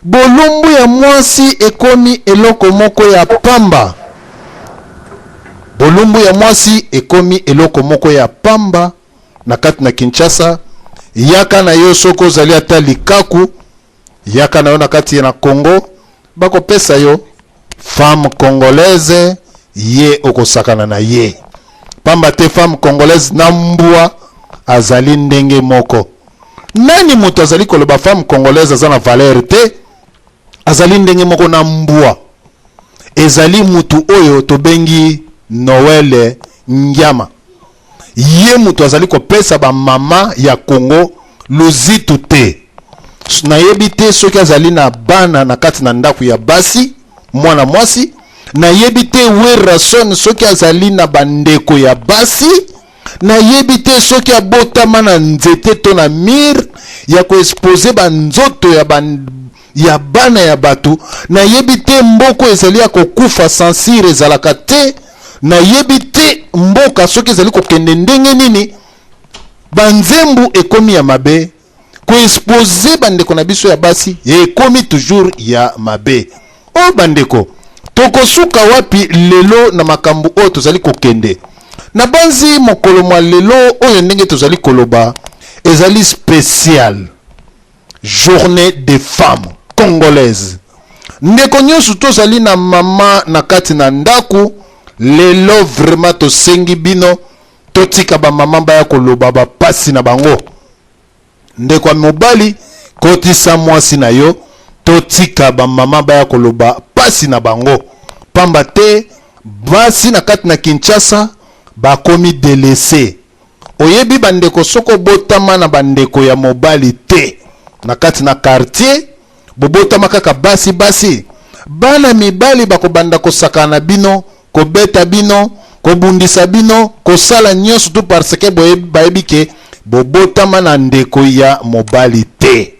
bolumbu ya mwasi ekomi eloko moko ya pamba. Bolumbu ya mwasi ekomi eloko moko ya pamba na kati na Kinshasa. Yaka na yo soko zali ata likaku, yaka na yo na kati na Congo, bako pesa yo femme congolaise ye okosakana na ye. Pamba te femme congolaise na mbua azali ndenge moko. Nani mutu azali koloba femme congolaise azana valeur te? Azali ndenge moko na mbua. Ezali mutu oyo tobengi Noël Nyama. Ye mutu azali kopesa ba mama ya Congo luzitu te. Na yebi te soki azali na bana na kati na ndaku ya basi, mwana mwasi. Na yebi te we rason soki azali na bandeko ya basi. Na yebi te soki abotama na nzete to na mir ya ko expose ba nzoto ya bana ya batu. Na yebi te mboko ezali ya kokufa sansire ezalaka te. Na yebi te mboka soki ezali kokende ndenge nini banzembu ekomi ya mabe. Ko expose bandeko na biso ya basi ekomi toujours ya mabe. O bandeko, tokosuka wapi lelo na makambu oyo tozali kokende? Na banzi mokolo mwa lelo oyo ndenge tozali koloba ezali spécial journée des femmes congolaises. Ndeko nyonso tozali na mama na kati na ndaku, lelo vraiment tosengi bino totika ba mama baya koloba ba pasi na bango. Ndeko ya mobali kotisa mwasi na yo totika ba mama baya koloba pasi na bango. Pamba te basi na kati na Kinshasa bakomi délaissé. Oyebi bandeko soko botama na bandeko ya mobali te na kati na quartier, bobotama kaka basi. Bana mibali bakobanda kosakana bino, kobeta bino, kobundisa bino, kosala nyonso tout parce que bayebi ke bobotama na ndeko ya mobali te.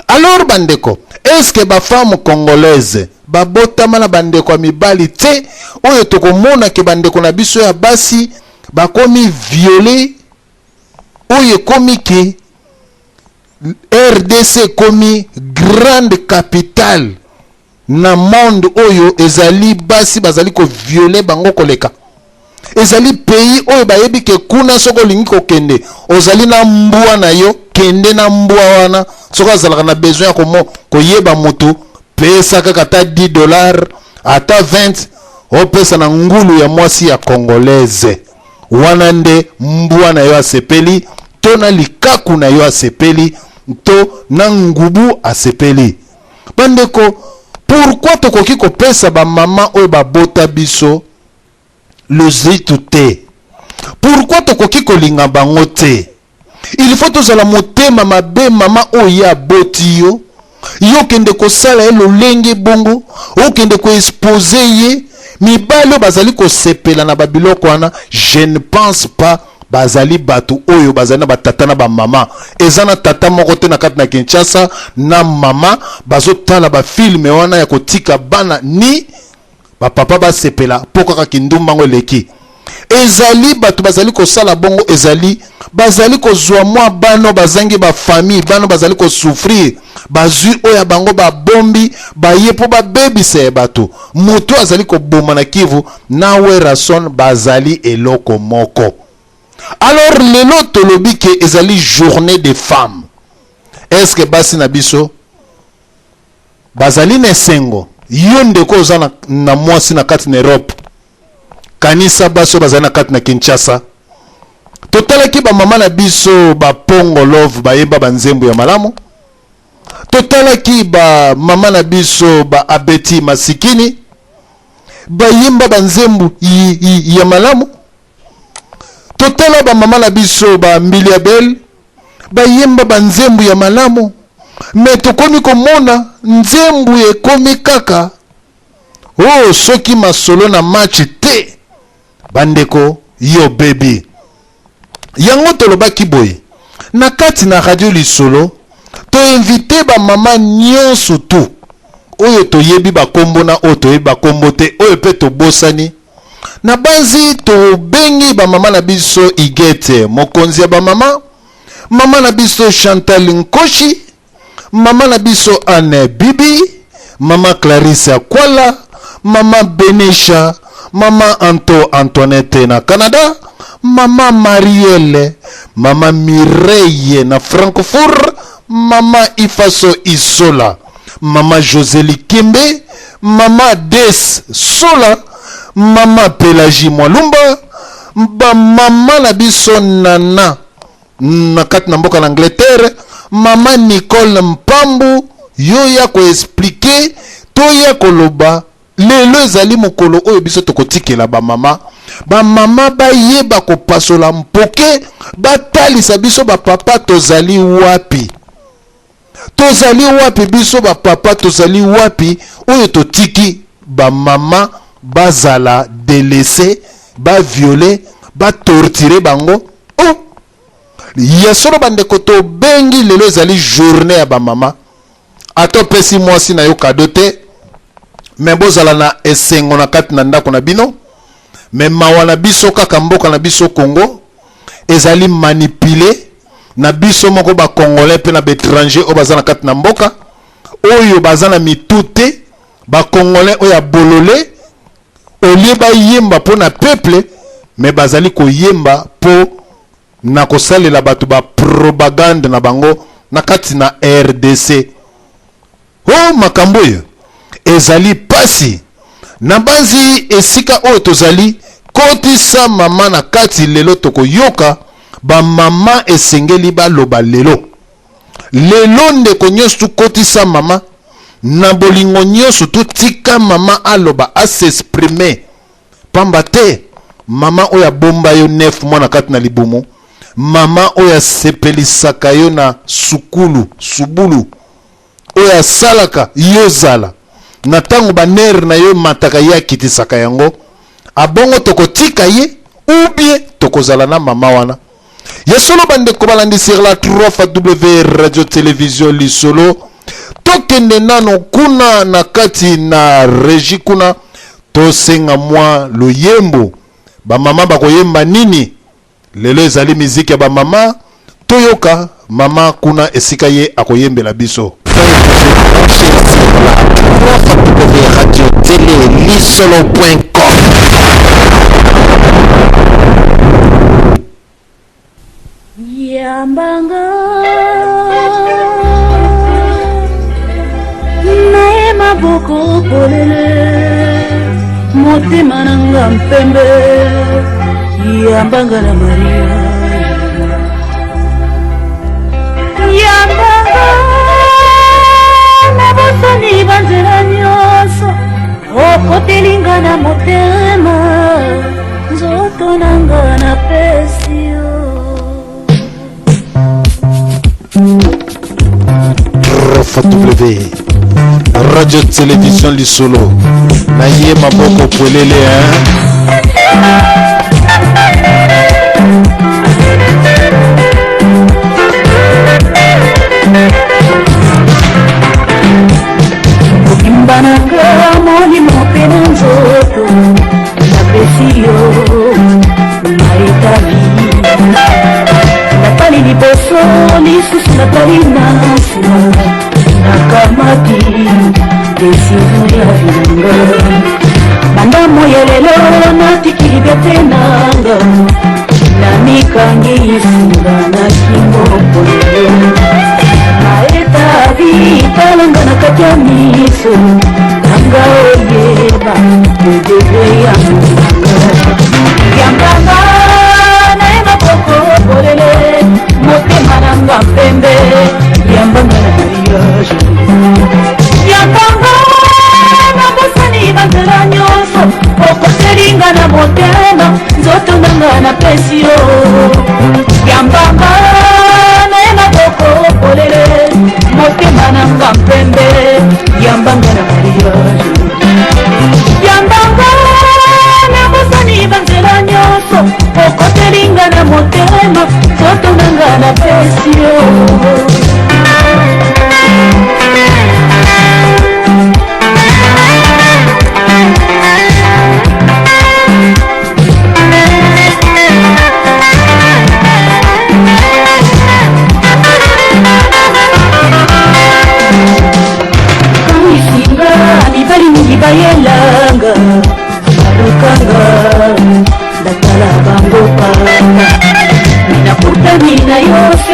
Alors bandeko, est-ce que ba femme congolaise babotama na bandeko ya mibali te? Oyo tokomona ke bandeko na biso ya basi bakomi violé. Oyo komi ke RDC komi grande capitale na monde oyo ezali basi bazali ko violer bango koleka. Ezali pays oyo bayebi ke kuna soko lingi kokende ozali na mbua na yo, kende na mbua wana soko azalaka na besoin ya koyeba moto pesa kaka ta $10 ata 20 opesa na ngulu ya mwasi ya congolaise. Wana nde mbua na yo asepeli, to na likaku na yo asepeli, to na ngubu asepeli. Bandeko, pourquoi tokoki kopesa ba mama oyo babota biso luzitu te? Pourquoi tokoki kolinga bango te? Il faut tozala motema mabe mama oyo ya boti yo. Yo kende kosala ye lolenge bongo, o kende ko expose ye. Mibalo bazali ko sepela na babiloko wana. Je ne pense pas bazali batu oyo bazali na batata na ba mama. Ezana tata moko te na kati na Kinshasa na mama bazo tala ba film wana ya kotika bana ni ba papa ba sepela poko ka kindumba ngo leki. Ezali batu bazali ko sala bongo, ezali bazali ko zwa mwa bano bazangi ba famille, bano bazali ko souffrir. Bazui oya bango ba bombi ba yepo ba baby se batu. Mutu azali ko boma na Kivu na we rason bazali eloko moko. Alors lelo tolobi ke ezali journée des femmes. Est-ce que basi na biso bazali na sengo yo ndeko oza na mwasi na kati na Europe, kanisa baso bazali na kati na Kinshasa, totalaki ba mama na biso ba pongo love bayeba banzembo ya malamu, totalaki ba mama na biso ba abeti masikini bayimba banzembo ya malamu, totala ba mama na biso ba Miliabel bayimba banzembo ya malamu. Me tokomi komona nzembu ekomi kaka oh soki masolo na match te. Bandeko yo baby yango tolobaki boye na kati na radio lisolo to invite ba mama nyonso tu oyo toyebi ba kombo na oyo toyebi ba kombo te oyo pe tobosani na banzi to bengi ba mama na biso Igete mokonzi ya ba mama, mama na biso Chantal Nkoshi, mama na biso Anne Bibi, mama Clarisse Akwala, mama Benisha, mama Antoinette na Canada, mama Marielle, mama Mireille na Francfort, mama Ifaso Isola, mama Josélie Kimbe, mama Des Sola, mama Pelagie Mwalumba, ba mama na biso Nana na kati na mboka na Angleterre, mama Nicole Mpambu, yo ya ko expliquer to ya koloba lelo ezali mokolo oyo biso tokotikela ba mama bayeba ko pasola mpoke batalisa biso ba papa tozali wapi biso ba papa tozali wapi oyo totiki ba mama bazala délaissé, ba violer, ba torturer bango. Oh, yesolo bandeko to bengi lelo ezali journée ya ba mama. Ato pesi mwasi na yo kadote, me bozala na esengo na kati na ndako na bino, me mawa na biso kaka mboka na biso Congo ezali manipulé na biso moko ba congolais pe na étranger o bazana kati na mboka oyo bazana mitute ba congolais oya bololé olie ba yemba po na peuple, me bazali ko yemba po na kosalela bato ba propagande na bango na kati na RDC. Oh, makambo yo ezali pasi na banzi esika oyo tozali kotisa mama na kati lelo toko yoka ba mama esengeli baloba lelo ndeko nyonso kotisa mama na bolingo nyonso tika mama aloba s'exprimer pamba te mama oya bomba yo 9 mois na kati na libumu, mama oya sepelisaka yo na subulu oya salaka yo zala na tango baner na yo mataka ya kitisaka yango abongo tokotika ye ou bien tokozala na mama wana. Yesolo bandeko balandi sur la 3W radio télévision lisolo tokende nano kuna na kati na régie kuna tosenga mwa loyembo ba mama bakoyemba nini lelo ezali miziki ya ba mama toyoka mama kuna esika ye akoyembela biso. Radio télé lisolo.com. Yambanga nae maboko polele motema nanga mpembe yambanga na Maria yambanga na bosani banzela nyonso okotelinga na motema nzoto nanga na pesio W radio télévision lisolo na ye maboko polele Bananga moni mopena nzoto na pesio maitali napali liboso lisusu napali nasima nakamati desino ya vinanga banda moya lelo natikili bete nanga na mikangi isinga na kimopolelo maetavi talanga na kati ya miso nanga oyeba edebe ya munanga yambanga naye maboko polele motema nanga mpembe yambanga na mariage yambanga na bosani banzela nyonso okotelinga na motema nzoto nanga na pesio yambanga naye maboko polele motema nanga mpembe yambanga na mariage yambanga na bosani banzela nyonso okotelinga na motema nzoto nanga na pesio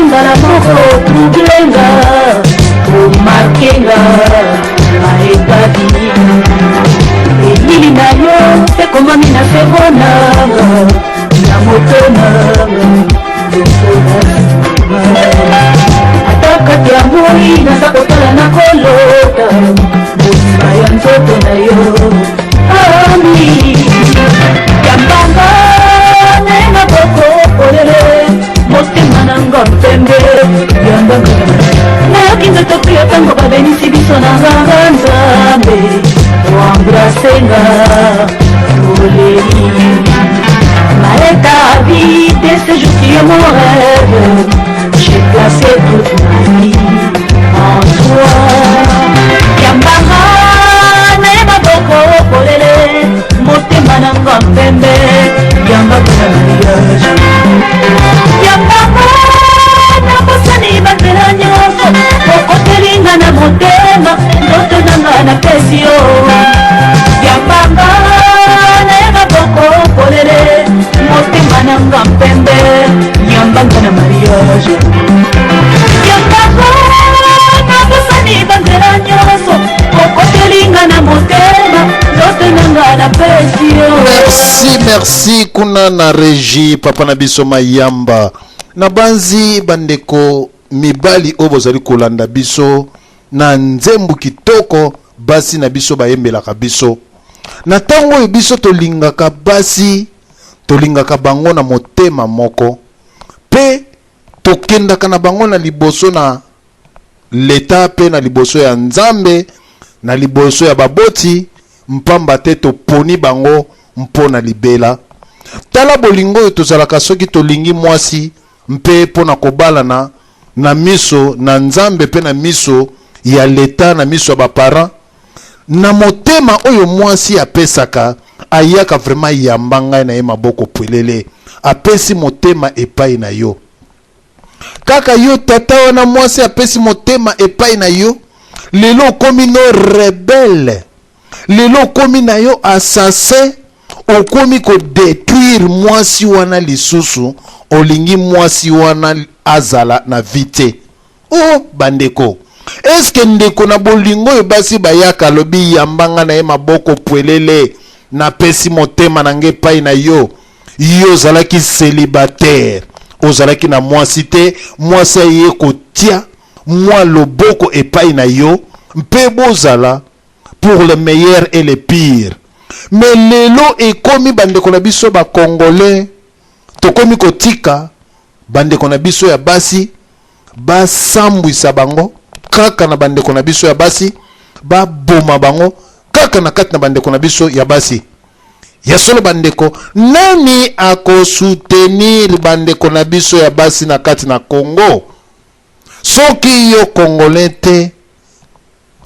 engala moko trublenga omarkenga maekadi elili na yo ekomami na sebo nanga na moto nanga ata kati ya moi naza kotala na kolota mosima ya nzoto na yo ami yambanga nenga boko olele motema nanga mpembe yambanga nayoki nzoto pria ntango babenisi biso na nganga nzambe oambrasenga oleli maleta vide ce jour qui est mon rêve j'ai placé toute ma vie en toi yambanga nayeba boko polele motema nanga mpembe yambanga na mariage yambanga nakosani banzela nyonso okotelinga na motema ndoto nanga na pesi yo yambanga nayeba boko polele motema nanga mpembe yambanga na mariage yambanga nakosani banzela nyonso okotelinga na motema ndoto nanga na pesi yo. Merci kuna na régie papa na biso mayamba na banzi bandeko mibali oyo bozali kolanda biso na nzembo kitoko basi na biso bayembelaka biso na ntango oyo biso tolingaka basi tolingaka bango na motema moko pe tokendaka na bango na liboso na leta pe na liboso ya nzambe na liboso ya baboti mpamba te toponi bango mpona libela tala bolingo oyo tozalaka soki tolingi mwasi mpe mpona kobalana na miso na nzambe pe na miso ya leta na miso ya baparent na motema oyo mwasi apesaka ayaka vraiment yamba ngai na ye maboko pwelele apesi motema epai na yo kaka yo tata wana mwasi apesi motema epai na yo lelo okomi no rebelle lelo okomi na yo assassin okomi kodétruire mwasi wana lisusu olingi mwasi wana azala na vite o bandeko eske ndeko na bolingo oyo basi bayaka lobi yambanga na ye maboko pwelele na pesi motema na nge epai na yo yo ozalaki célibataire ozalaki na mwasi te mwasi aye kotia mwa loboko epai na yo mpe bozala pour le meilleur et le pire mais lelo ekomi bandeko na biso ba congolais tokomi kotika bandeko na biso ya basi basambwisa bango kaka na bandeko na biso ya basi baboma bango kaka na kati na bandeko na biso ya basi ya solo bandeko nani akosoutenir bandeko na biso ya basi na kati na Congo soki yo congolais te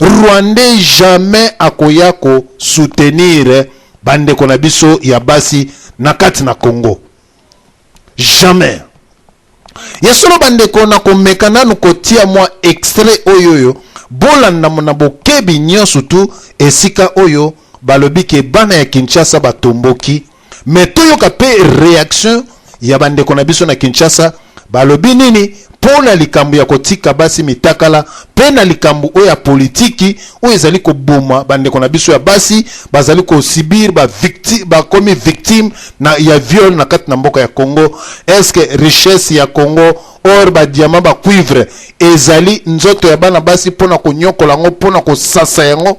Rwandais jamais akoya ko soutenir bandeko na biso ya basi na kati na Congo jamais ya solo bandeko na komeka nanu kotia mwa extrait oyoyo bolanda na bokebi nyonso tu esika oyo balobi ke bana ya Kinshasa batomboki mais toyoka pe réaction ya bandeko na biso na Kinshasa balobi nini pona likambo ya kotika basi mitakala pe na likambo oyo ya politiki oyo ezali koboma bandeko na biso ya basi bazali kosibir bakomi victime na ya viol na kati na mboka ya Congo. Est-ce que richesse ya Congo or ba diamant ba cuivre ezali nzoto ya bana basi pona konyokola ngo pona kosasa yango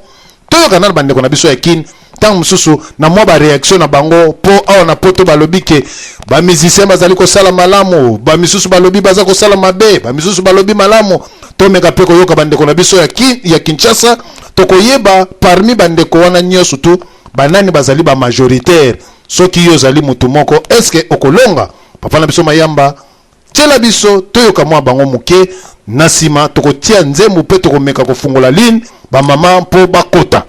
toyoka na bandeko na biso ya kin tant mususu na mwa ba réaction na bango po awa na poto balobi ke ba musicien bazali ko sala malamu ba misusu balobi baza ko sala mabe ba misusu balobi malamu to meka pe ko yoka bandeko na biso ya Kinshasa to koyeba parmi bandeko wana nyoso tu banani bazali ba majoritaire soki yo zali mutu moko est-ce que okolonga papa na biso mayamba tela biso toyoka mwa bango muke nasima tokotia nzembo pe tokomeka kofungola ligne ba mama po bakota